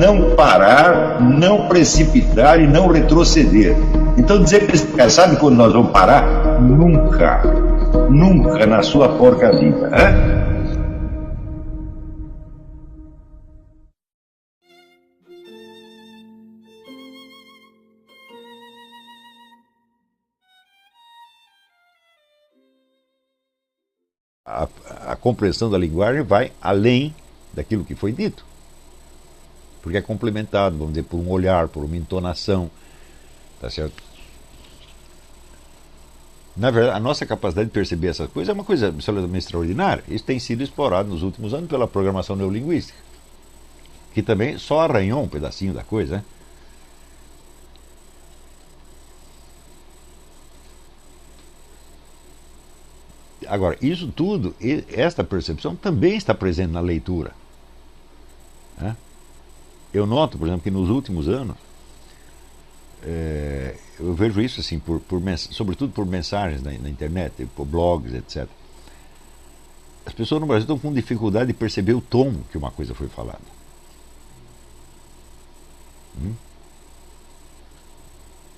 não parar, não precipitar e não retroceder. Então dizer para esse cara, sabe quando nós vamos parar? Nunca. Nunca na sua porca vida. Né? A compreensão da linguagem vai além daquilo que foi dito. Porque é complementado, vamos dizer, por um olhar, por uma entonação. Tá certo? Na verdade, a nossa capacidade de perceber essas coisas é uma coisa absolutamente extraordinária. Isso tem sido explorado nos últimos anos pela programação neurolinguística, que também só arranhou um pedacinho da coisa, né? Agora, isso tudo, esta percepção também está presente na leitura. Né? Eu noto, por exemplo, que nos últimos anos, eu vejo isso assim, sobretudo por mensagens na internet, por blogs, etc. As pessoas no Brasil estão com dificuldade de perceber o tom que uma coisa foi falada.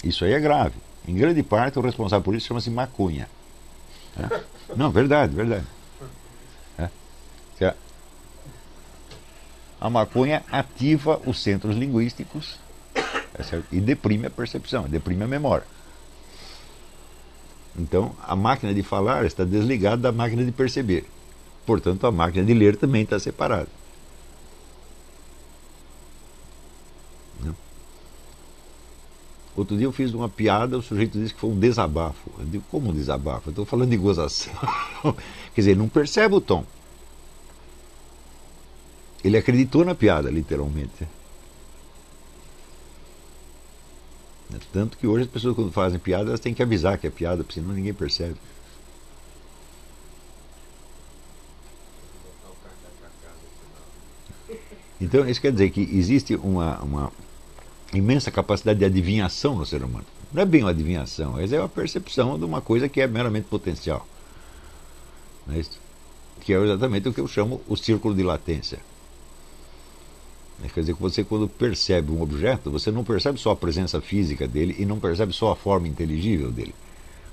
Isso aí é grave. Em grande parte, o responsável por isso chama-se maconha. Não, verdade. A maconha ativa os centros linguísticos e deprime a percepção, deprime a memória. Então, a máquina de falar está desligada da máquina de perceber. Portanto, a máquina de ler também está separada. Outro dia eu fiz uma piada, o sujeito disse que foi um desabafo. Eu digo, como um desabafo? Eu estou falando de gozação. Quer dizer, não percebe o tom. Ele acreditou na piada, literalmente. Tanto que hoje as pessoas, quando fazem piada, elas têm que avisar que é piada, porque senão ninguém percebe. Então, isso quer dizer que existe uma imensa capacidade de adivinhação no ser humano. Não é bem uma adivinhação, mas é uma percepção de uma coisa que é meramente potencial. Não é isso? Que é exatamente o que eu chamo o círculo de latência. Quer dizer que você, quando percebe um objeto, você não percebe só a presença física dele e não percebe só a forma inteligível dele.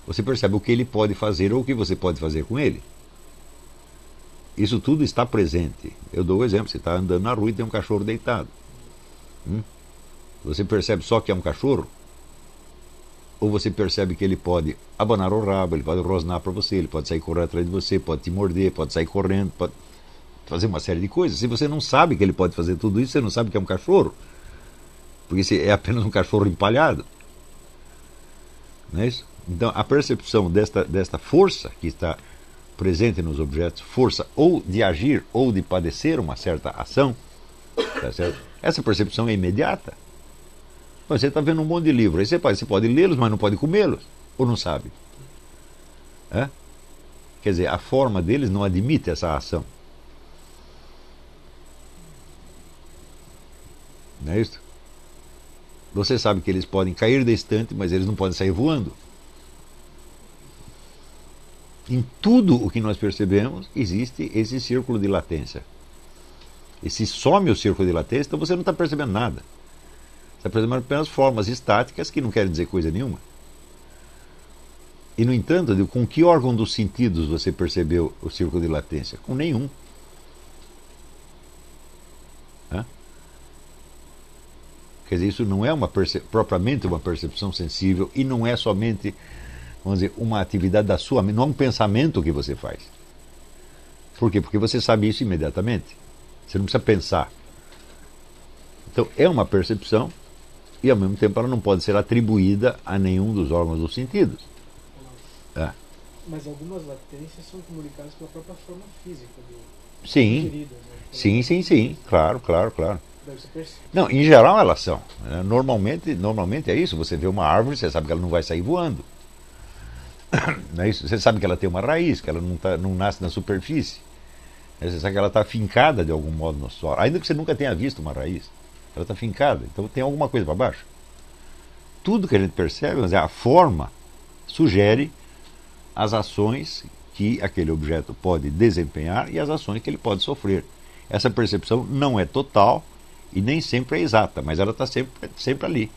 Você percebe o que ele pode fazer ou o que você pode fazer com ele. Isso tudo está presente. Eu dou um exemplo, você está andando na rua e tem um cachorro deitado. Você percebe só que é um cachorro? Ou você percebe que ele pode abanar o rabo, ele pode rosnar para você, ele pode sair correndo atrás de você, pode te morder, pode sair correndo, pode fazer uma série de coisas. Se você não sabe que ele pode fazer tudo isso, você não sabe que é um cachorro, porque esse é apenas um cachorro empalhado. Não é isso? Então, a percepção desta força que está presente nos objetos, força ou de agir ou de padecer uma certa ação, tá certo? Essa percepção é imediata. Você está vendo um monte de livros, aí você pode lê-los, mas não pode comê-los, ou não sabe? Quer dizer, a forma deles não admite essa ação. Não é isso? Você sabe que eles podem cair da estante, mas eles não podem sair voando. Em tudo o que nós percebemos, existe esse círculo de latência. E se some o círculo de latência, então você não está percebendo nada. Você está percebendo apenas formas estáticas que não querem dizer coisa nenhuma. E, no entanto, com que órgão dos sentidos você percebeu o círculo de latência? Com nenhum. Quer dizer, isso não é propriamente uma percepção sensível e não é somente, vamos dizer, uma atividade da sua mente, não é um pensamento que você faz. Por quê? Porque você sabe isso imediatamente. Você não precisa pensar. Então, é uma percepção e, ao mesmo tempo, ela não pode ser atribuída a nenhum dos órgãos dos sentidos. Mas algumas latências são comunicadas pela própria forma física do Sim, né? Sim. Claro. Deve ser percebido. Não, em geral elas são. Normalmente é isso. Você vê uma árvore, você sabe que ela não vai sair voando. Não é isso? Você sabe que ela tem uma raiz, que ela não nasce na superfície. Você sabe que ela está fincada de algum modo no solo. Ainda que você nunca tenha visto uma raiz. Ela está fincada. Então tem alguma coisa para baixo. Tudo que a gente percebe, a forma sugere as ações que aquele objeto pode desempenhar e as ações que ele pode sofrer. Essa percepção não é total E nem sempre é exata, mas ela está sempre ali.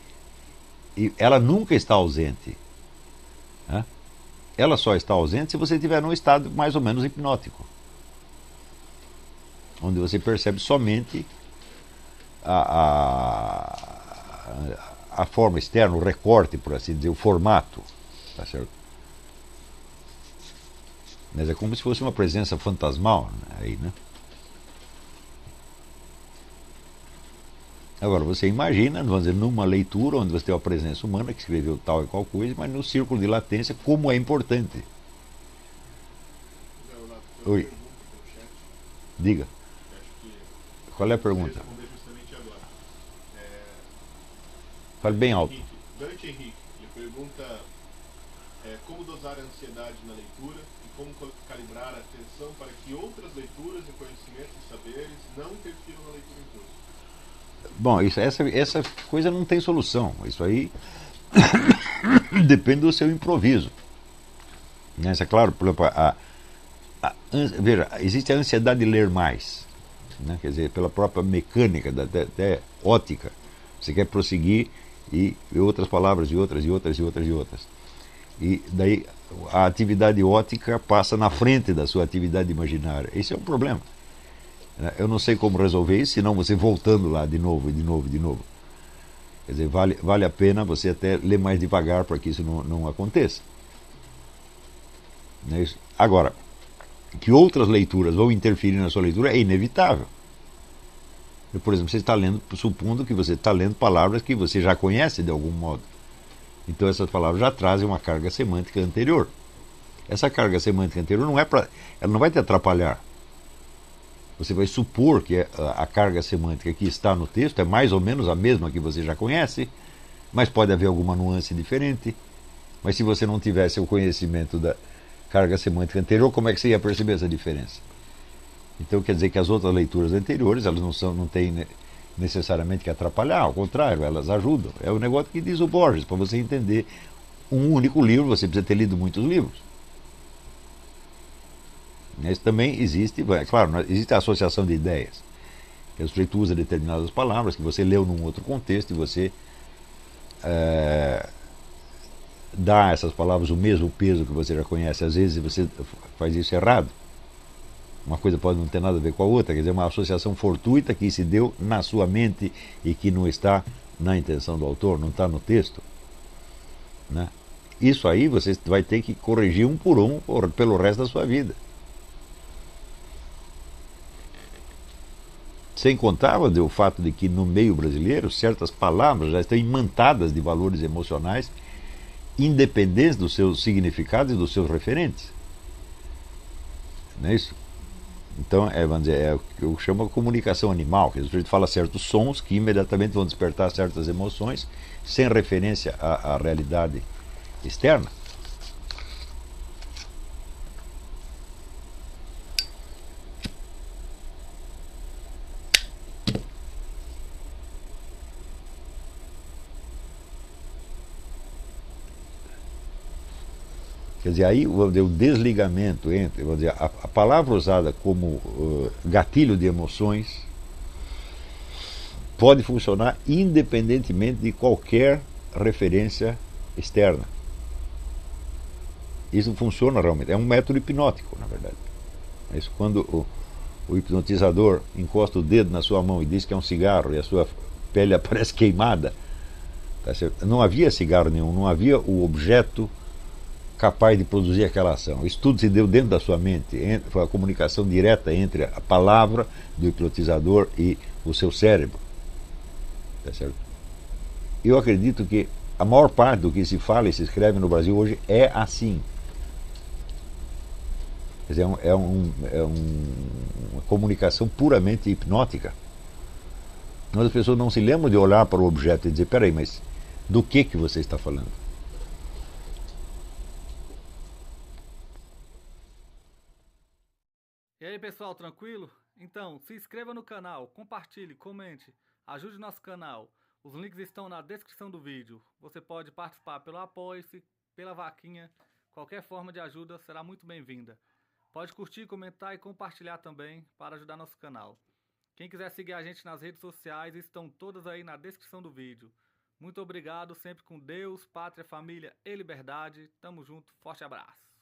E ela nunca está ausente. Né? Ela só está ausente se você estiver num estado mais ou menos hipnótico, onde você percebe somente a forma externa, o recorte, por assim dizer, o formato. Tá certo? Mas é como se fosse uma presença fantasmal aí, né? Agora, você imagina, vamos dizer, numa leitura onde você tem uma presença humana que escreveu tal e qual coisa, mas no círculo de latência, como é importante. Oi. Diga. Qual é a pergunta? Fale bem alto. Dante Henrique, ele pergunta como dosar a ansiedade na leitura e como calibrar a atenção para que outras leituras e conhecimentos e saberes não interfiram na leitura em curso. Bom, essa coisa não tem solução. Isso aí depende do seu improviso. Isso é claro, por exemplo, veja, existe a ansiedade de ler mais. Né? Quer dizer, pela própria mecânica, até ótica. Você quer prosseguir e outras palavras, e outras, e outras, e outras, e outras. E daí a atividade ótica passa na frente da sua atividade imaginária. Esse é um problema. Eu não sei como resolver isso, senão você voltando lá de novo, de novo, de novo. Quer dizer, vale a pena você até ler mais devagar para que isso não aconteça. Não é isso? Agora, que outras leituras vão interferir na sua leitura é inevitável. Por exemplo, você está lendo, supondo que você está lendo palavras que você já conhece de algum modo. Então essas palavras já trazem uma carga semântica anterior. Essa carga semântica anterior ela não vai te atrapalhar. Você vai supor que a carga semântica que está no texto é mais ou menos a mesma que você já conhece, mas pode haver alguma nuance diferente. Mas se você não tivesse o conhecimento da carga semântica anterior, como é que você ia perceber essa diferença? Então quer dizer que as outras leituras anteriores elas não têm necessariamente que atrapalhar, ao contrário, elas ajudam. É o negócio que diz o Borges, para você entender um único livro, você precisa ter lido muitos livros. Mas também existe, é claro, existe a associação de ideias. Que o sujeito usa determinadas palavras que você leu num outro contexto e você dá a essas palavras o mesmo peso que você já conhece. Às vezes você faz isso errado. Uma coisa pode não ter nada a ver com a outra, quer dizer, uma associação fortuita que se deu na sua mente e que não está na intenção do autor, não está no texto. Né? Isso aí você vai ter que corrigir um por um pelo resto da sua vida. Sem contar o fato de que no meio brasileiro certas palavras já estão imantadas de valores emocionais independentes dos seus significados e dos seus referentes. Não é isso? Então, vamos dizer, é o que eu chamo de comunicação animal, que o sujeito fala certos sons que imediatamente vão despertar certas emoções sem referência à realidade externa. Quer dizer, aí o desligamento entre, vamos dizer, a palavra usada como gatilho de emoções pode funcionar independentemente de qualquer referência externa. Isso funciona realmente. É um método hipnótico, na verdade. Isso quando o hipnotizador encosta o dedo na sua mão e diz que é um cigarro e a sua pele aparece queimada, tá certo? Não havia cigarro nenhum, não havia o objeto capaz de produzir aquela ação. Isso tudo se deu dentro da sua mente. Foi a comunicação direta entre a palavra do hipnotizador e o seu cérebro. Tá certo? Eu acredito que a maior parte do que se fala e se escreve no Brasil hoje é assim. Quer dizer, uma comunicação puramente hipnótica. Mas as pessoas não se lembram de olhar para o objeto e dizer, peraí, mas do que você está falando? E aí pessoal, tranquilo? Então, se inscreva no canal, compartilhe, comente, ajude nosso canal. Os links estão na descrição do vídeo. Você pode participar pelo Apoie-se, pela vaquinha. Qualquer forma de ajuda será muito bem-vinda. Pode curtir, comentar e compartilhar também para ajudar nosso canal. Quem quiser seguir a gente nas redes sociais, estão todas aí na descrição do vídeo. Muito obrigado, sempre com Deus, pátria, família e liberdade. Tamo junto, forte abraço.